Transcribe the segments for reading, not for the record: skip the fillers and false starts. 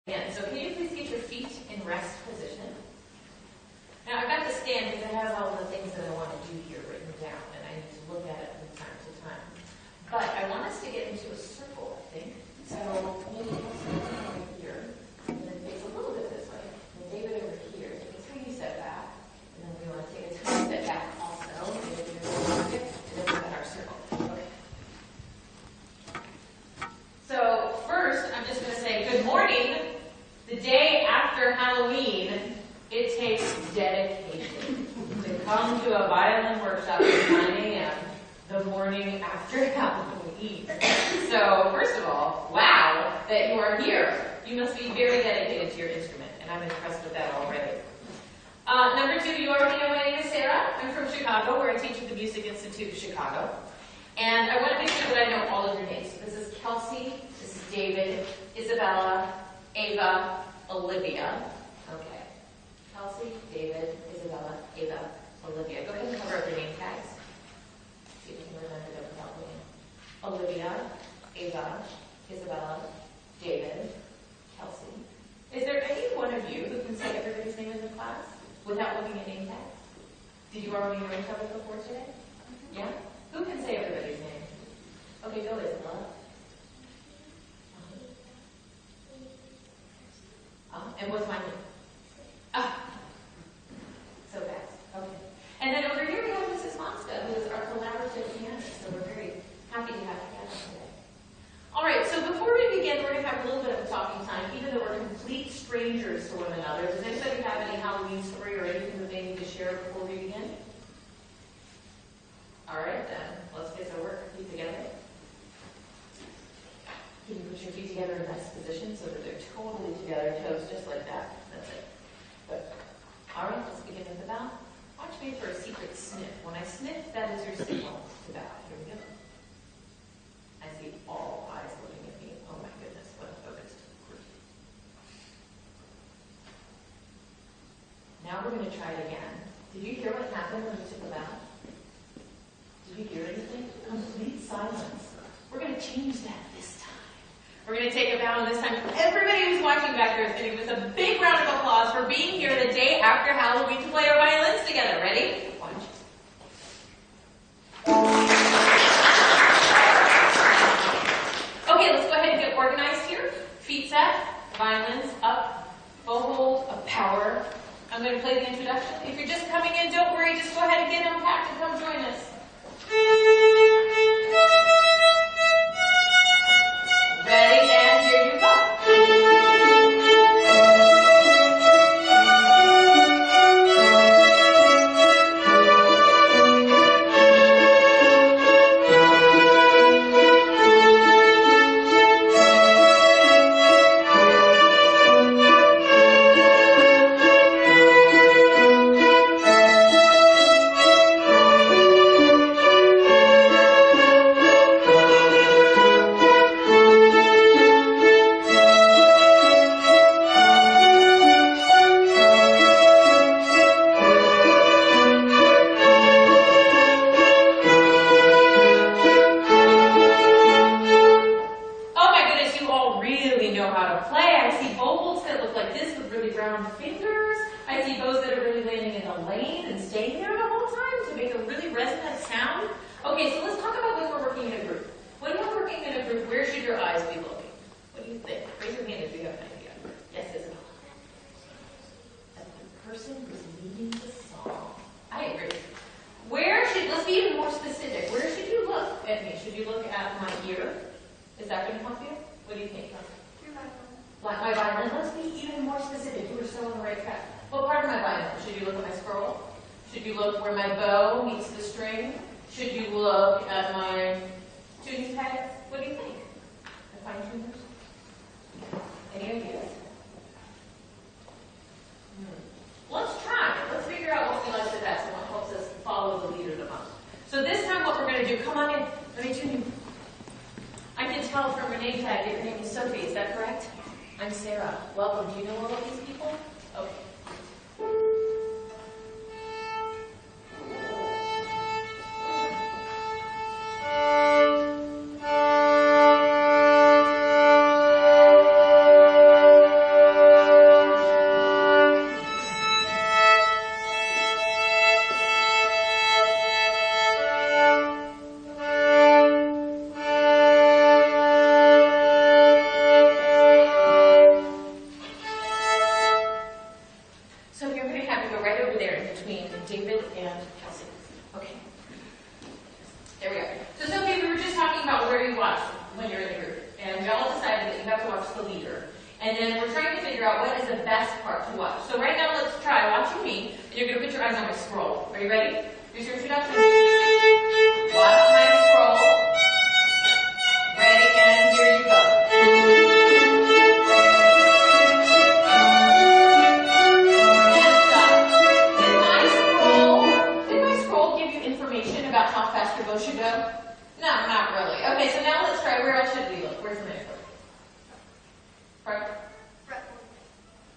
Again, so can you please get your feet in rest position? Now I've got the stand because it has all the things that I want to do here written down, and I need to look at it from time to time. But I want us to get into a circle, I think. So maybe over here, and then face a little bit this way. And David over here, take a tiny step back, and then we want to take a tiny step back also. And then we've got our circle. Okay. So first, I'm just going to say good morning. The day after Halloween, it takes dedication to come to a violin workshop at 9 a.m. the morning after Halloween. So, first of all, wow that you are here. You must be very dedicated to your instrument, and I'm impressed with that already. Number two, you already know my name is Sarah. I'm from Chicago, where I teach at the Music Institute of Chicago. And I want to make sure that I know all of your names. So this is Kelsey, this is David, Isabella, Ava, Olivia. Okay. Kelsey, David, Isabella, Ava, Olivia. Go ahead and cover up your name tags. See if you can remember them without me. Olivia, Ava, Isabella, David, Kelsey. Is there any one of you who can say everybody's name in the class without looking at name tags? Did you already know each other before today? Yeah? Who can say everybody's name? Okay, go Isabella. And what's my name? So fast. Okay. And then over here we have Mrs. Monska, who is our collaborative pianist. So we're very happy to have you guys today. All right, so before we begin, we're going to have a little bit of a talking time, even though we're complete strangers to one another. Does anybody have any Halloween story or anything that they need to share before we begin? All right, then. Let's get to work. Feet together. Can you put your feet together in a nice position so that they're totally together, toes just like that? That's it. Good. All right, let's begin with the bow. Watch me for a secret sniff. When I sniff, that is your signal to bow. Here we go. I see all eyes looking at me. Oh my goodness, what a focused group. Now we're going to try it again. Did you hear what happened when you took a bow? Did you hear anything? Complete silence. We're going to change that this time. We're going to take a bow, and this time everybody who's watching back there is going to give us a big round of applause for being here the day after Halloween to play our violins together. Ready? Watch. Okay, let's go ahead and get organized here. Feet set, violins up, bow hold of power. I'm going to play the introduction. If you're just coming in, don't worry. Just go ahead and get unpacked and come join us. Ready, and here you go. figure out what is the best part to watch. So right now, let's try watching me, and you're going to put your eyes on my scroll. Are you ready? Here's your introduction. Watch my scroll. Ready, and here you go. And stop. Did my scroll give you information about how fast your bow should go? No, not really. Okay, so now let's try. Where else should we look? Where's the next one? Right.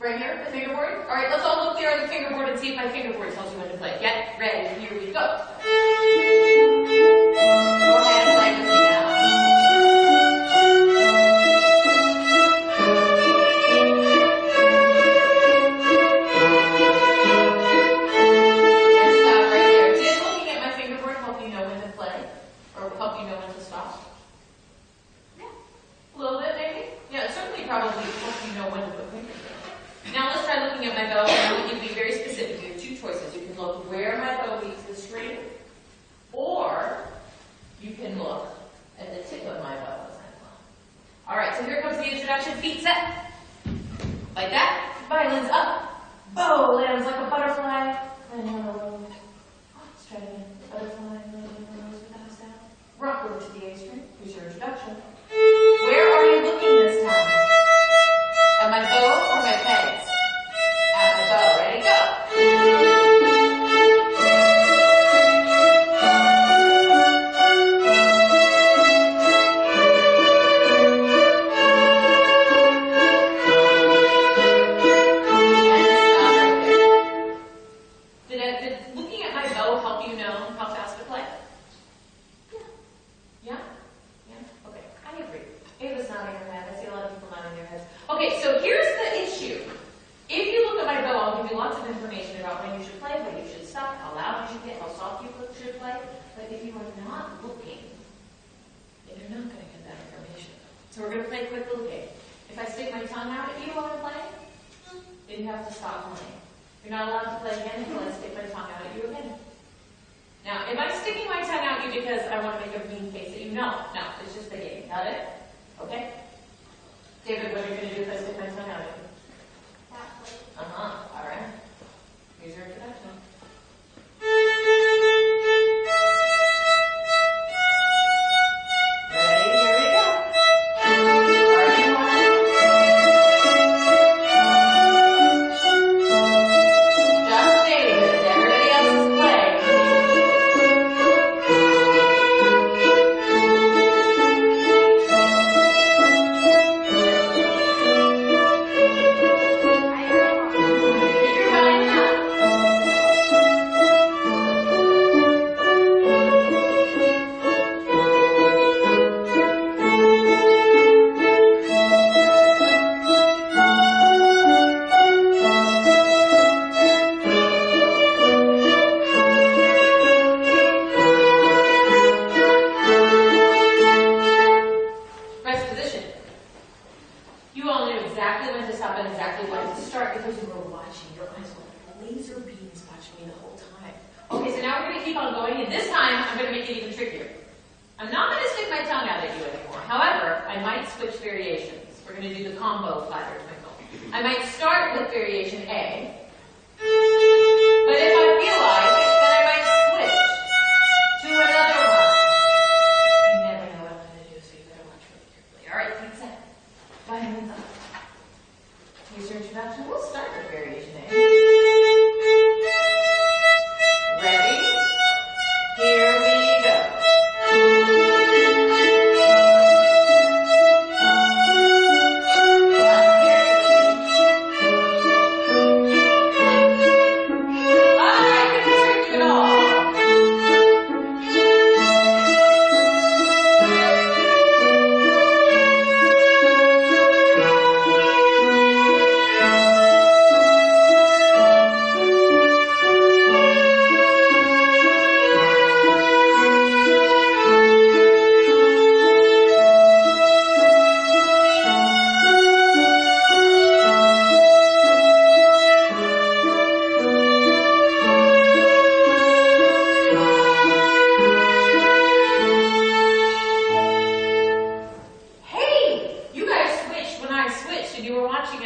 Right here, the fingerboard? All right, let's all look there at the fingerboard and see if my fingerboard tells you when to play. Get ready, here we go. Go ahead and play with me now. And stop right there. Did looking at my fingerboard help you know when to play? Or help you know when to stop? Yeah. A little bit, maybe? Yeah, it certainly probably helps you know when to put fingers down. Now let's try looking at my bow, and I want you to be very specific. You have two choices. You can look where my bow meets the string, or you can look at the tip of my bow as I'm flying. All right, so here comes the introduction. Feet set. Like that. Violins up. Bow lands like a butterfly. Let's try it again. Butterfly, down. Rock over to the A string. Here's your introduction. Where are you looking this time? At my bow or my pegs? At my bow. Ready, go. Did looking at my bow help you know how fast to play? Yeah? Yeah? Okay, I agree. Ava's nodding her head. I see a lot of people nodding their heads. Okay, so here's the issue. If you look at my bow, I'll give you lots of information about when you should play, when you should stop, how loud you should get, how soft you should play. But if you are not looking, then you're not going to get that information. So we're going to play a quick little game. If I stick my tongue out at you while I'm playing, then you have to stop playing. You're not allowed to play again until I stick my tongue out at you again. Now, am I sticking my tongue out at you because I want to make a mean face at you? No, it's just the game. Got it? Okay? David, what are you going to do if I stick my tongue out at you? All right. Here's your introduction. Ready? Here we go. Are you on? Just David. Everybody else is playing.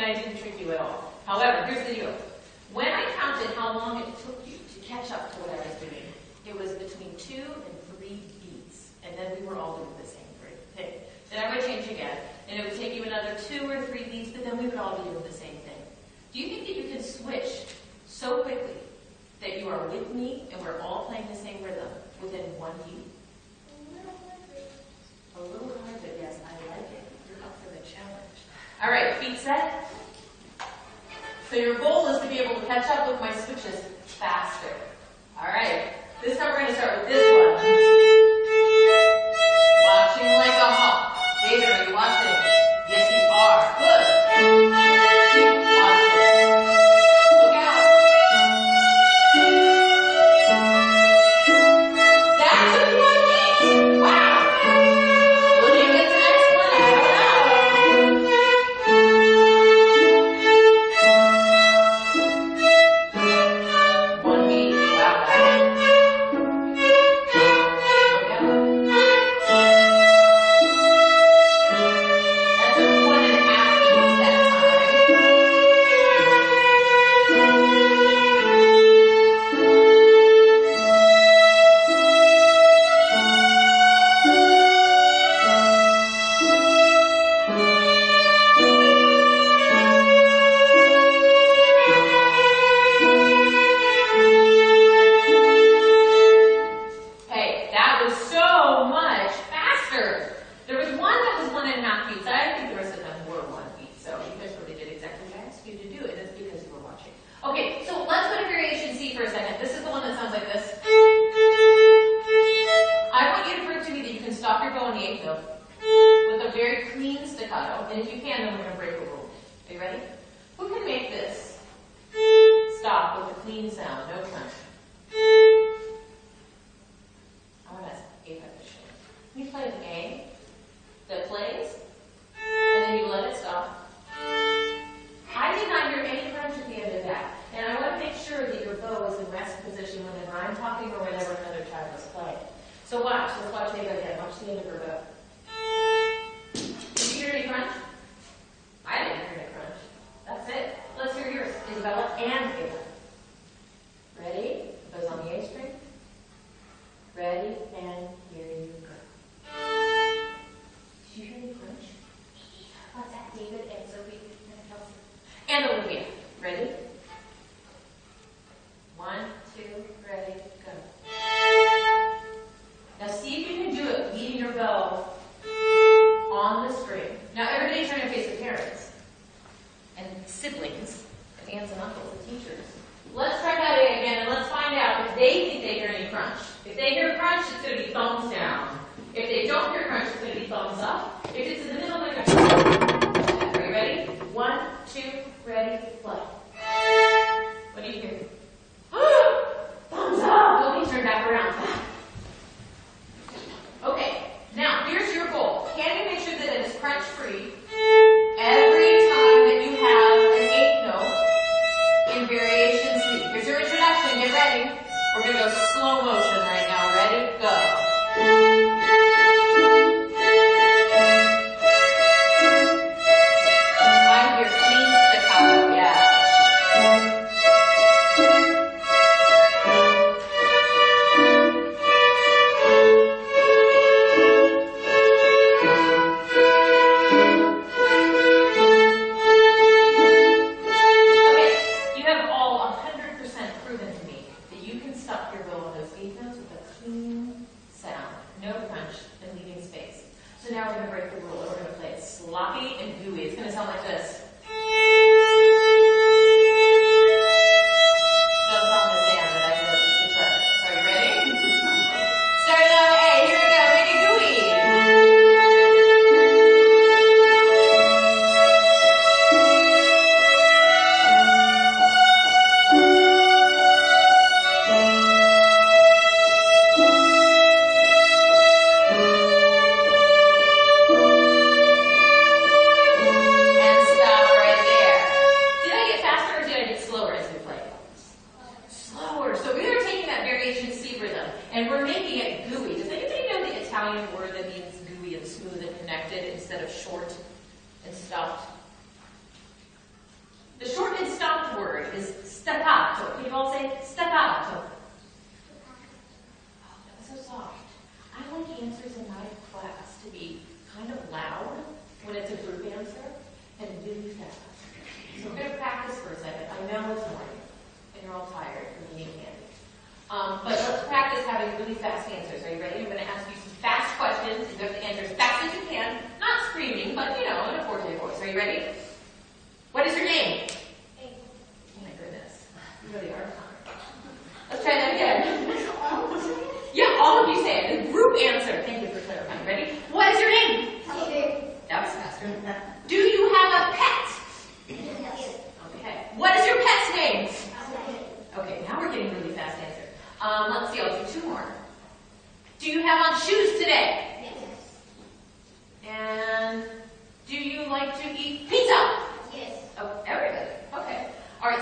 and I didn't trick you at all. However, here's the deal. When I counted how long it took you to catch up to what I was doing, it was between 2 and 3 beats. And then we were all doing the same thing. Then I would change again, and it would take you another 2 or 3 beats, but then we would all be doing the same thing. Do you think that you can switch so quickly that you are with me and we're all playing the same rhythm within 1 beat? A little hard, but yes, I like it. You're up for the challenge. All right, feet set. So your goal is to be able to catch up with my switches faster. All right, this time we're going to start with this one. Watching like a hawk. David, are you watching? Yes, you are. Good. Keep watching. Look out. That took 1 beat. Wow. Will you get the next one? I don't know. 1 beat. Wow. Look out. That took 1.5 beats that time. Hey, that was so much faster. There was one that was 1.5 beats. I think the rest of them were 1 beat. So you guys really did exactly what I asked you to do, and it's because you were watching. Okay, so let's go to variation C for a second. This is the one that sounds like this. I want you to prove to me that you can stop your bow on the 8th note with a very clean staccato, and if you can, then we're going to break a rule. Are you ready? Who can make this stop with a clean sound, no crunch? I want to ask A position. You play an A that plays, and then you let it stop. I did not hear any crunch at the end of that, and I want to make sure that your bow is in rest position whenever I'm talking or whenever another child is playing. So watch. Let's watch Ava again. Watch the end of her bow. Did you hear any crunch? I didn't hear any crunch. That's it. Let's hear yours, Isabella and Ava. Ready? Goes on the A string. Ready, and here you go. Did you hear any crunch? What's that, David and Sophie and Kelsey? And Olivia. Ready? 1, 2, ready, go. Now see if you can do it leading your bow on the string. Now everybody's trying to face the parents and siblings and aunts and uncles and teachers. Let's try that again and let's find out if they think they hear any crunch. If they hear crunch, it's going to be thumbs down. If they don't hear crunch, it's going to be thumbs up. If it's in the middle, they're going to... Are you ready? 1, 2, ready, play. What do you hear? Thumbs up! Let me turn back around. Okay, now here's your goal. Can you make sure that it is crunch-free every time that you have an 8th note in variation C? Here's your introduction. Get ready. We're going to go slow motion right now. Ready? Go. I hear clean staccato. Yeah. No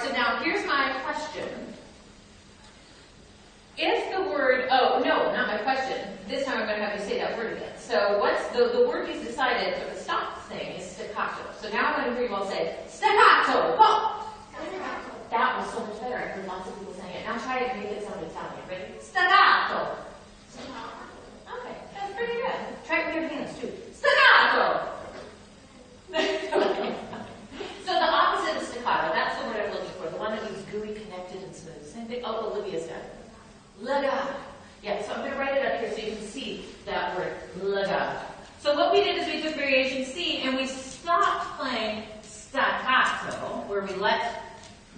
right, so now here's my question. If the word, oh, no, not my question. This time I'm going to have you say that word again. So what's the word you've decided for the stop thing is staccato. So now I'm going to hear you all say, staccato, go! Staccato. That was so much better. I heard lots of people saying it. Now try it and make it sound Italian. Ready? Staccato. Okay, that's pretty good. Try it with your hands too. Staccato. So the opposite of staccato, that's the word I'm looking for. The one that means gooey, connected, and smooth. Same thing. Oh, Olivia's got it. Legato. Yeah, so I'm going to write it up here so you can see that word. Legato. So what we did is we took variation C and we stopped playing staccato, where we let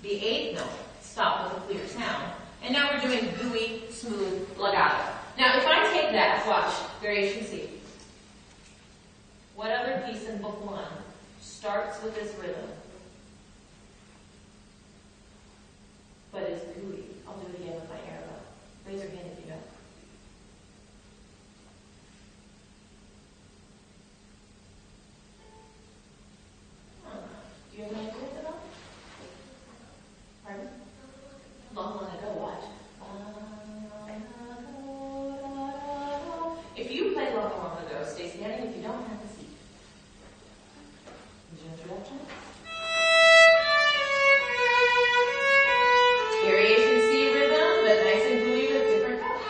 the eighth note stop with a clear sound. And now we're doing gooey, smooth legato. Now if I take that, watch, variation C. What other piece in book 1 starts with this rhythm, but is gooey? I'll do it again with my arrow. Raise your hand if you know. Do you have any ideas at all? Pardon? Long ago, what? If you play long ago, stay standing. If you don't, have a seat. Is your introduction? Variation C rhythm, but nice and gooey with different colors.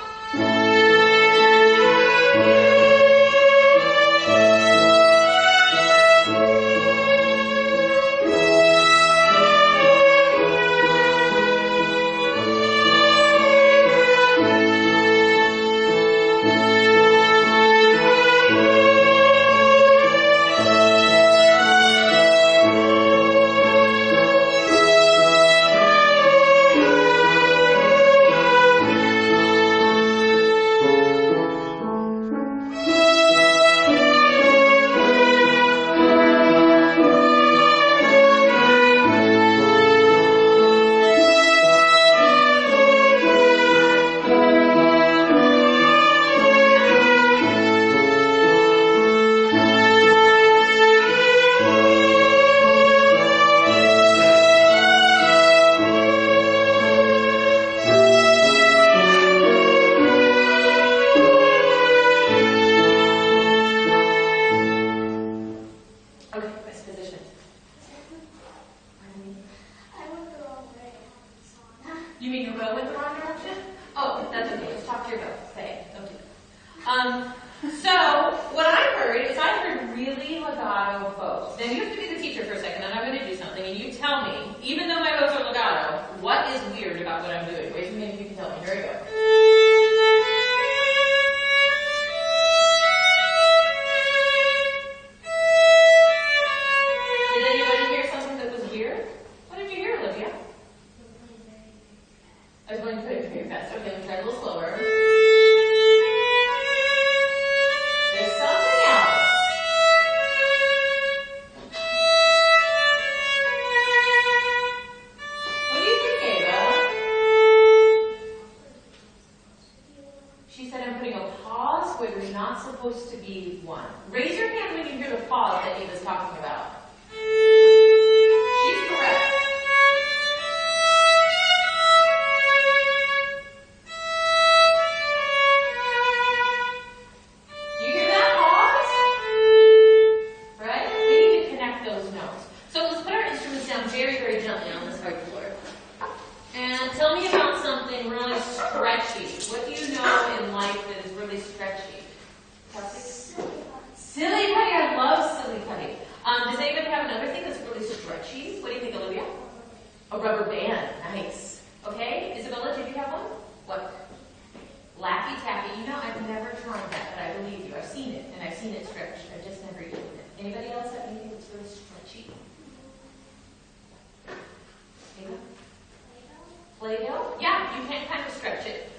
Play-Doh? Yeah, you can kind of stretch it.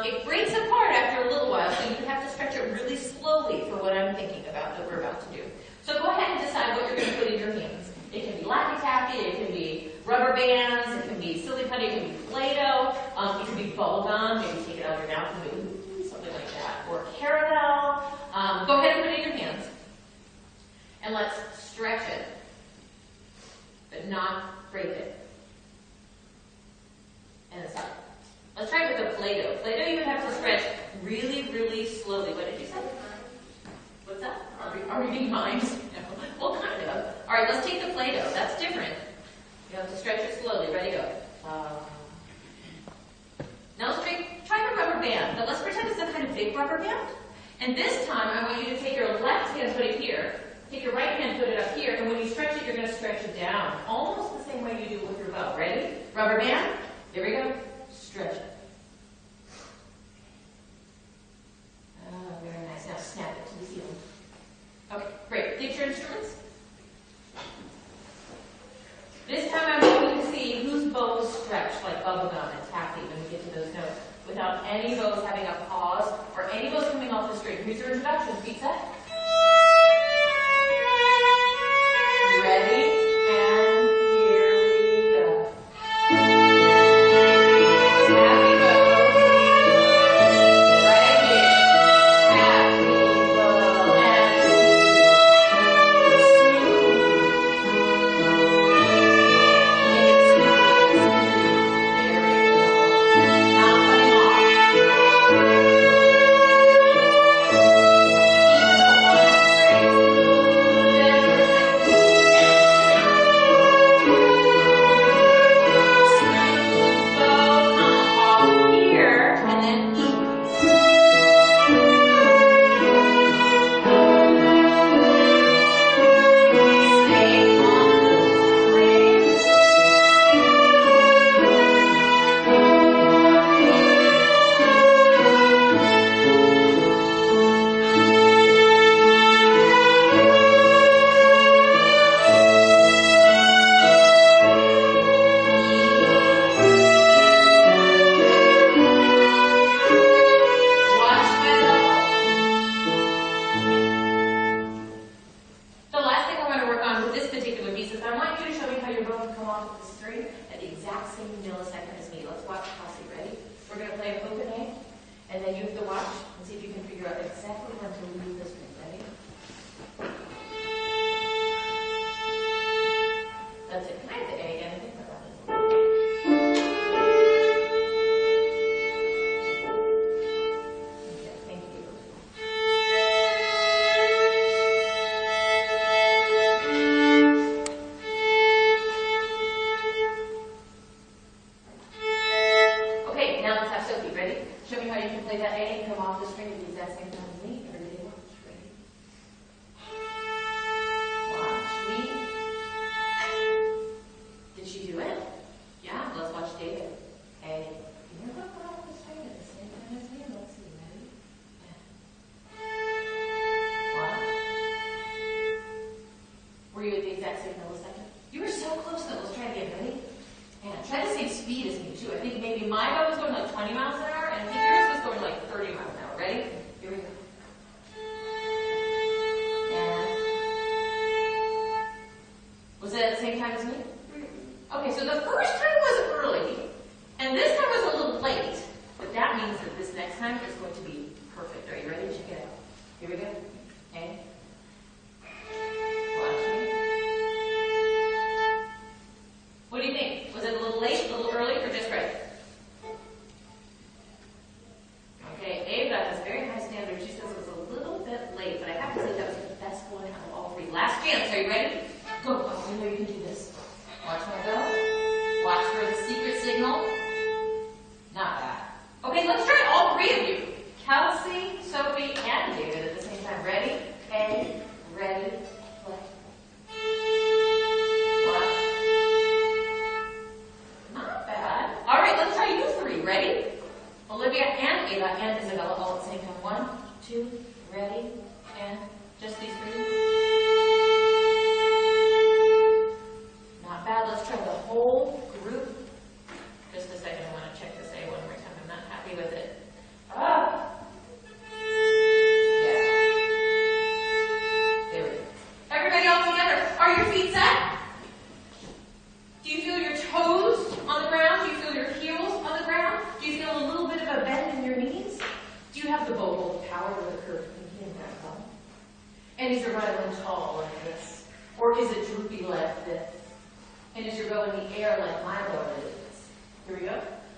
It breaks apart after a little while, so you have to stretch it really slowly for what I'm thinking about that we're about to do. So go ahead and decide what you're going to put in your hands. It can be Laffy Taffy, it can be rubber bands, it can be Silly Putty, it can be Play-Doh, it can be bubble gum, maybe take it out of your mouth and do something like that, or caramel. Go ahead and put it in your hands. And let's stretch it, but not break it. and then stop. Let's try it with the Play-Doh. Play-Doh you would have to stretch really, really slowly. What did you say? What's that? Are we being mimed? No. Well, kind of. All right, let's take the Play-Doh. That's different. You have to stretch it slowly. Ready, go. Now let's try the rubber band, but let's pretend it's a kind of big rubber band. And this time, I want you to take your left hand, put it here. Take your right hand, put it up here. And when you stretch it, you're going to stretch it down. Almost the same way you do with your bow. Ready? Rubber band. Here we go. Stretch it. Oh, very nice. Now snap it to the ceiling. Okay, great. Get your instruments. This time I want you to see whose bows stretch like bubble gum and taffy when we get to those notes, without any bows having a pause or any bows coming off the string. Here's your introduction. Feet set. Ready? And here we go. Taffy bows. Right here. Taffy bow and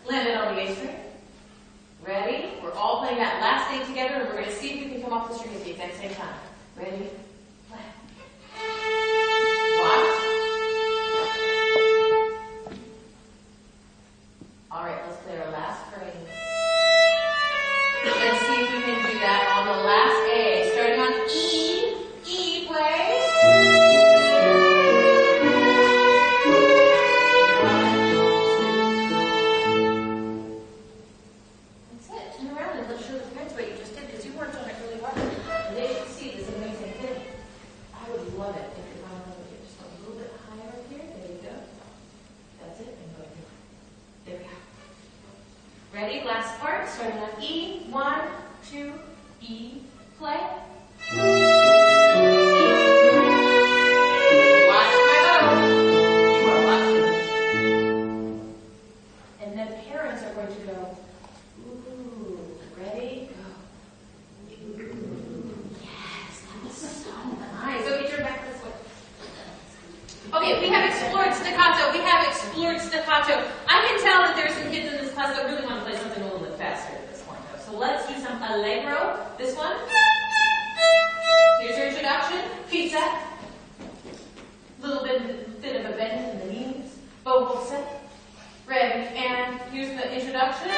Land it on the A string. Ready? We're all playing that last thing together, and we're going to see if we can come off the string at the exact same time. Ready? Play. Watch. All right, let's play our last phrase. Let's see if we can do that on the last A. Starting on E. E, play. That's it. Turn around and let's show the parents what you just did, because you worked on it really hard. And they should see this amazing thing. I would love it if your violin would get just a little bit higher up here. There you go. That's it. And go here. There we go. Ready? Last part. Starting on E. 1, 2, E. Play. Watch my bow. You are watching. And then parents are going to go, ooh, ready? Go. Ooh, yes, that was so nice. So get your back this way. Okay, we have explored staccato. We have explored staccato. I can tell that there's some kids in this class that really want to play something a little bit faster at this point, though. So let's do some allegro. This one. Here's your introduction. Feet set. Little bit of a bend in the knees. Bow hold set. Ready. And here's the introduction.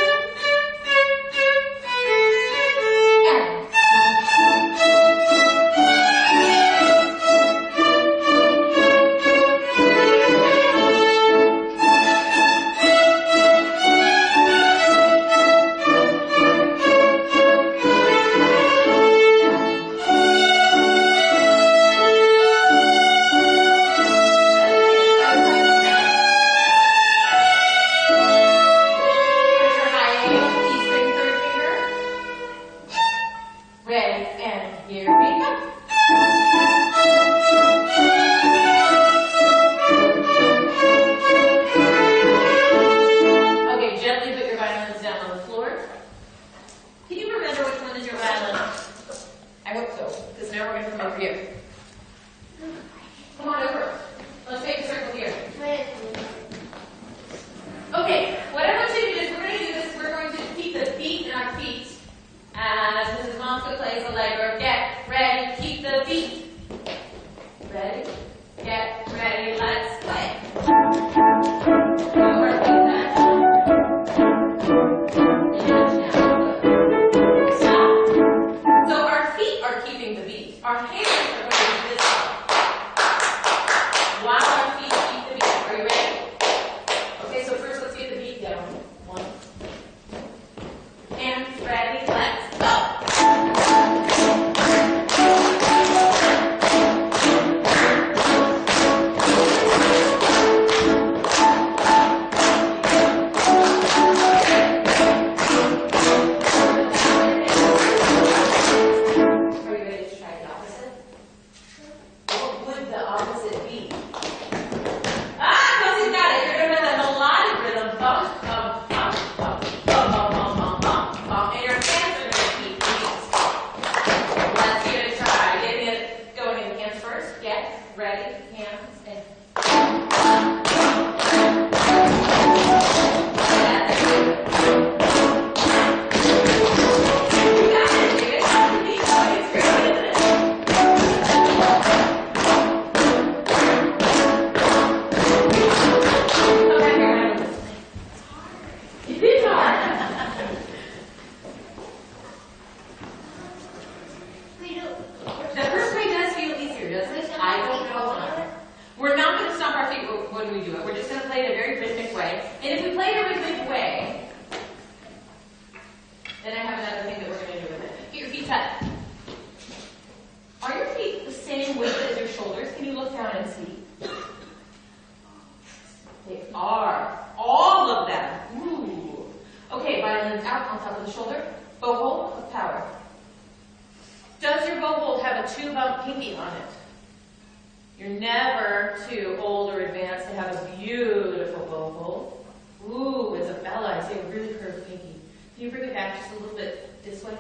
You're never too old or advanced to have a beautiful bow hold. Ooh, it's a bella. I say a really curved pinky. Can you bring it back just a little bit this way?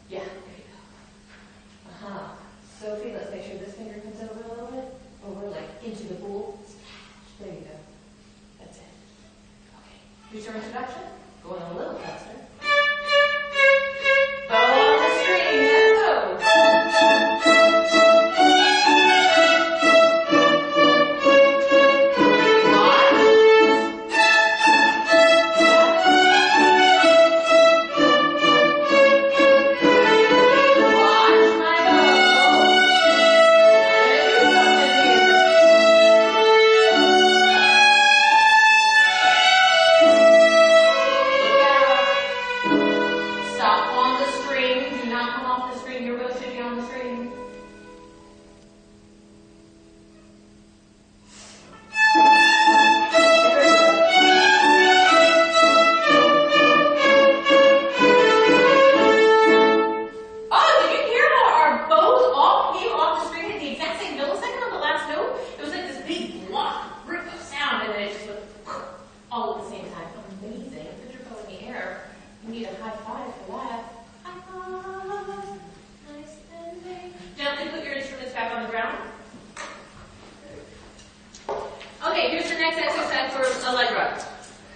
Yeah, there you go. Sophie, let's make sure this finger comes over a little bit. Over, like, into the pool. There you go. That's it. Okay. Here's your introduction. Going a little faster. Bow on the string, let's go.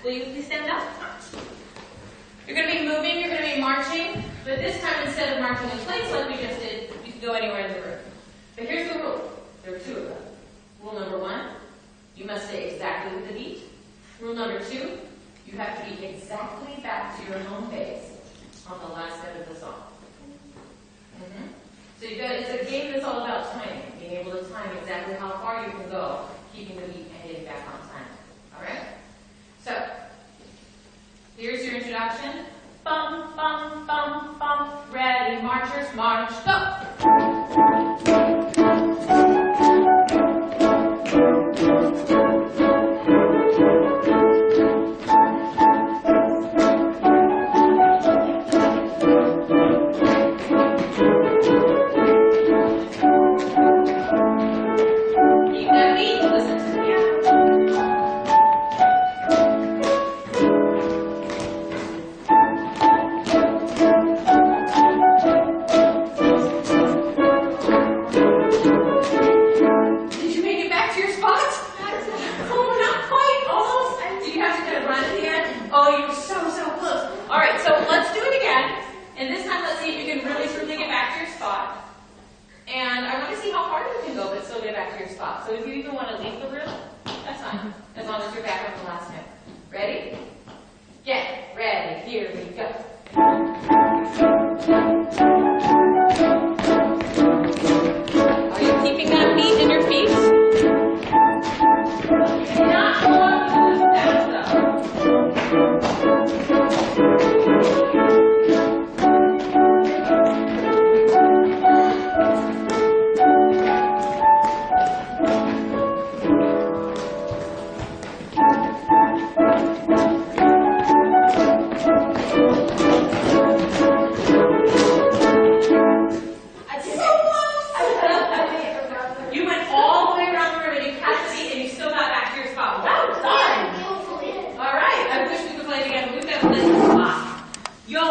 Will you please stand up? You're going to be moving, you're going to be marching, but this time instead of marching in place like we just did, you can go anywhere in the room. But here's the rule. There are two of them. Rule number one, you must stay exactly with the beat. Rule number two, you have to be exactly back to your home base on the last bit of the song. So it's a game that's all about timing, being able to time exactly how far you can go, keeping the beat and getting back on time. All right? So, here's your introduction. Bum, bum, bum, bum. Ready, marchers, march, go. So if you even want to leave the room, that's fine, as long as you're back on the last note. Ready? Get ready. Here we go. Are you keeping that beat in your feet?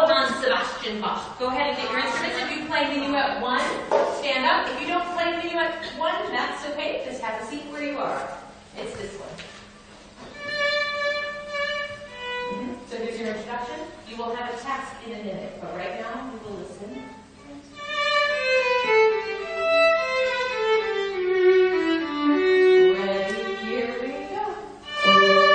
Not going to stand Go ahead and get your instruments. If you play minuet 1, stand up. If you don't play minuet 1, that's okay. Just have a seat where you are. It's this one. So here's your introduction. You will have a task in a minute, but right now we will listen. Ready? Here we go.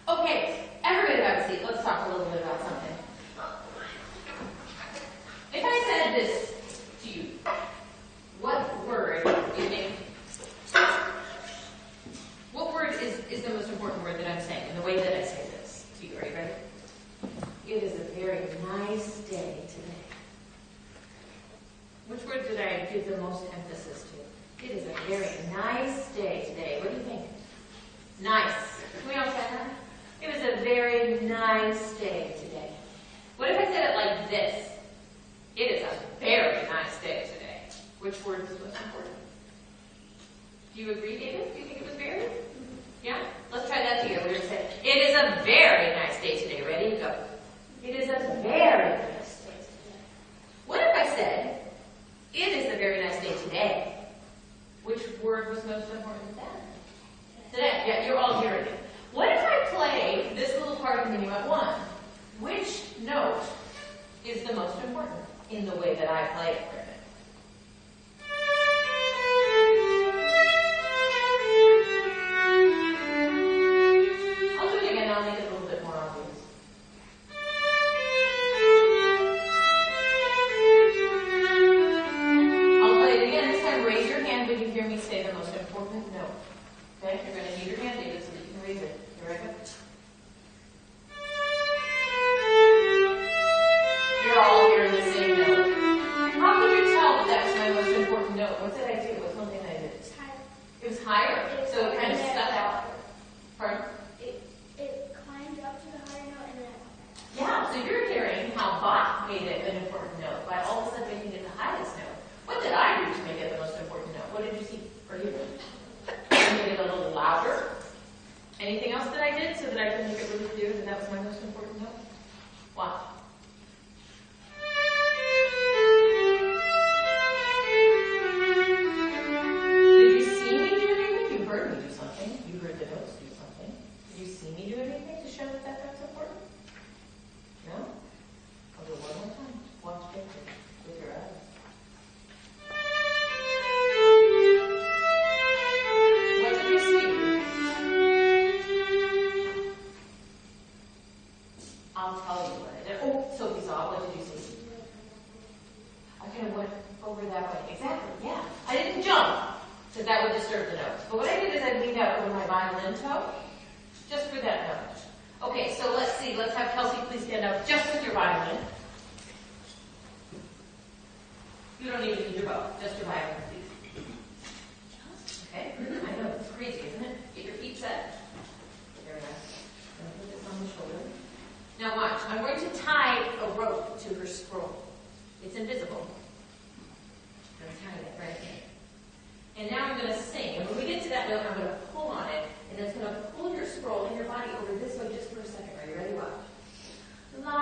Okay, everybody have a seat. Let's talk a little bit about something. If I said this to you, what word do you think? What word is the most important word that I'm saying, in the way that I say this to you? Are you ready? It is a very nice day today. Which word did I give the most emphasis to? It is a very nice day today. What do you think? Nice. Can we all say that? It was a very nice day today. What if I said it like this? It is a very nice day today. Which word is most important? Do you agree, David? Do you think it was very? Yeah? Let's try that together. We're going to say, it is a very nice day today. Ready? Go. It is a very nice day today. What if I said, it is a very nice day today? Which word was most important then? Today. Yeah, you're all hearing it. What if I play this little part of Minuet 1? Which note is the most important in the way that I play it for a minute? I'll do it again. I'll make it a little bit more obvious. I'll play it again. This time, raise your hand when you hear me say the most important note. Okay? You're going to need your hand, David, so that you can raise it. You ready? You're all hearing the same note. How could you tell that that was my most important note? What did I do? What's one thing I did? It was higher. So it kind of stuck out. Pardon? It climbed up to the higher note and then it went back. Yeah, so you're hearing how Bach made it an important note by all of a sudden making it the highest note. What did I do to make it the most important note? What did you see? Or you? I made it a little louder. Anything else that I did so that I could make it really clear that that was my most important note? What? Did you see me do anything? You heard me do something. You heard the notes do something. Did you see me do anything to show that that's important? No? I'll do it one more time. Watch carefully with your eyes. What did you see? I'll tell you what I did. Oh, Sophie saw. What did you see? I kind of went over that way. Exactly, yeah. I didn't jump, because that would disturb the notes. But what I did is I leaned out over my violin toe, just for that note. Okay, so let's see. Let's have Kelsey please stand up just with your violin. You don't even need your bow, just your violin, please. Okay, I know, it's crazy, isn't it? Get your feet set. There we go. I'm going to put this on the shoulder. Now watch, I'm going to tie a rope to her scroll. It's invisible. I'm going to tie it right here. And now I'm going to sing. And when we get to that note, I'm going to pull on it, and it's going to pull your scroll and your body over this way just for a second. Are you ready? Watch. La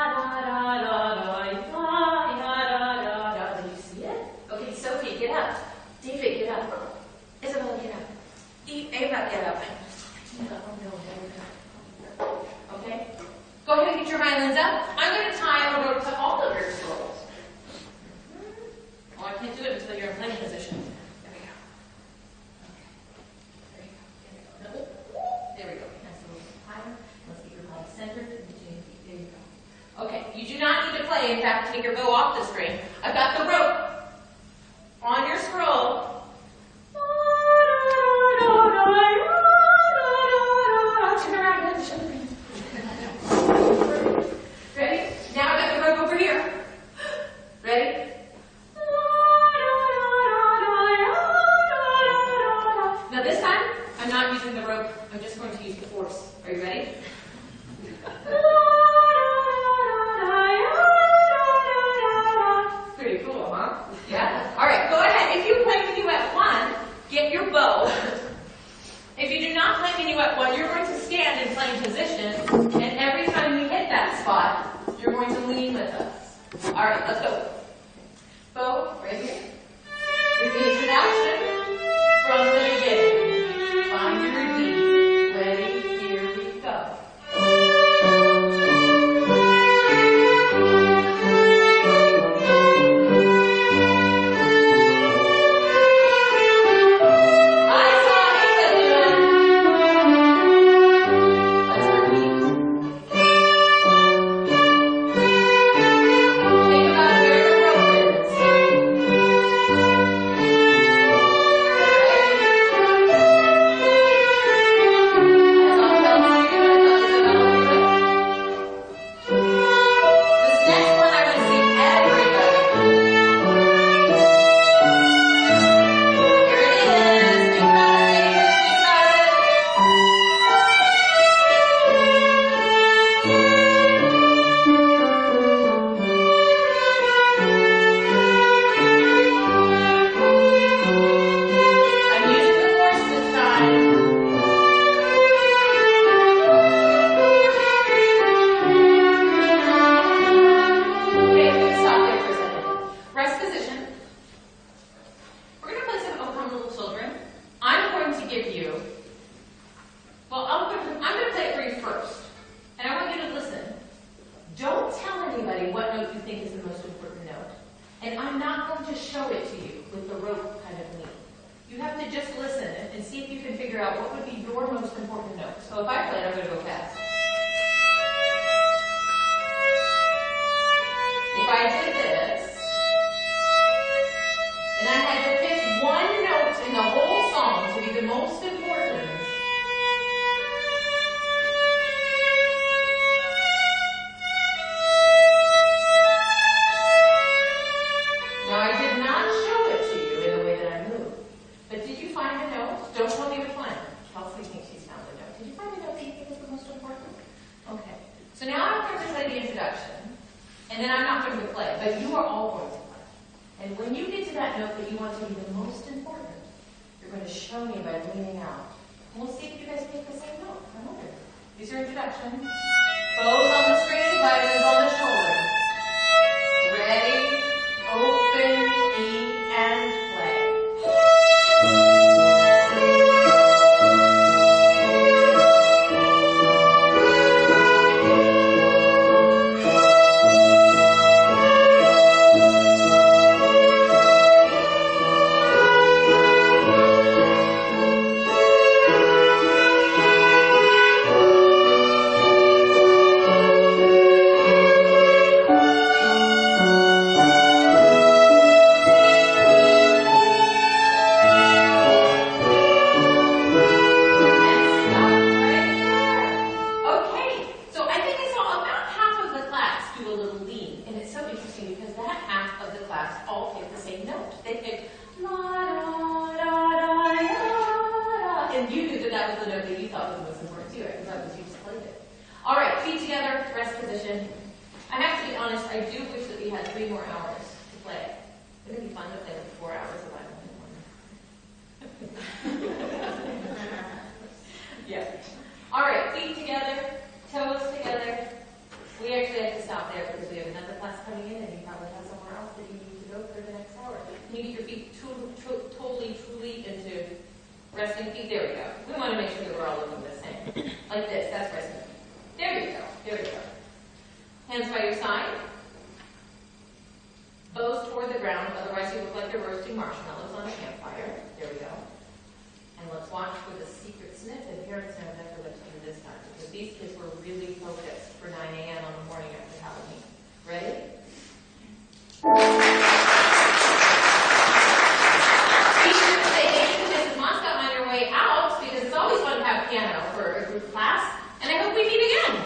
da da da da da da da da. Did you see it? Okay, Sophie, get up. David, get up. Isabella, get up. Ava, get up. Oh no, there we go. Okay? Go ahead and get your violins up. I'm going to tie a rope to all of your scrolls. Oh, I can't do it until you're in playing position. There we go. Okay. There you go. There we go. Nice little higher. Let's get your body centered. There you go. Okay. You do not need to play. In fact, take your bow off the string. I've got the rope on your scroll. Turn around and show me. Ready? Now I've got the rope over here. Ready? Now this time, I'm not using the rope. I'm just going to use the force. Are you ready? Pretty cool, huh? Yeah? All right, go ahead. If you play Minuet 1, get your bow. If you do not play Minuet 1, you're going to stand in playing position, and every time we hit that spot, you're going to lean with us. All right, let's go. Bow, right here. Here's the introduction from the beginning. Find your D. Ready? Here we go. I saw it. Let's And I'm not going to show it to you with the rope kind of lean. You have to just listen and see if you can figure out what would be your most important note. So if I play it, I'm going to go fast. If I did this, and I had to pick one note in the whole song to be the most important, now I did not show it to you in the way that I moved, but did you find a note? Don't tell me which one. Kelsey thinks she's found a note. Did you find a note that you think is the most important? Okay. So now I'm going to play the introduction. And then I'm not going to play, but you are all going to play. And when you get to that note that you want to be the most important, you're going to show me by leaning out. And we'll see if you guys pick the same note. I'm wondering. Here's your introduction. Bows on the string, violins on the shoulder. Ready, open, E, and play. And you knew that that was the note that you thought was the most important too, because that was you just played it. All right, feet together, rest position. I have to be honest, I do wish that we had 3 more hours to play. Wouldn't it be fun to play like 4 hours of violin? Yeah. All right, feet together, toes together. We actually have to stop there because we have another class coming in and you probably have somewhere else that you need to go for the next hour. Can you get your feet totally, truly into resting feet? There we go. We want to make sure that we're all looking the same. Like this, that's resting feet. There you go, there you go. Hands by your side. Bows toward the ground, otherwise you look like you're roasting marshmallows on a campfire. There we go. And let's watch for the secret sniff, and parents know exactly what to do this time, because these kids were really focused for 9 a.m. on the morning after Halloween. Ready? Be sure to say thank you to Mrs. Moscott on your way out, because it's always fun to have piano for a group class, and I hope we meet again.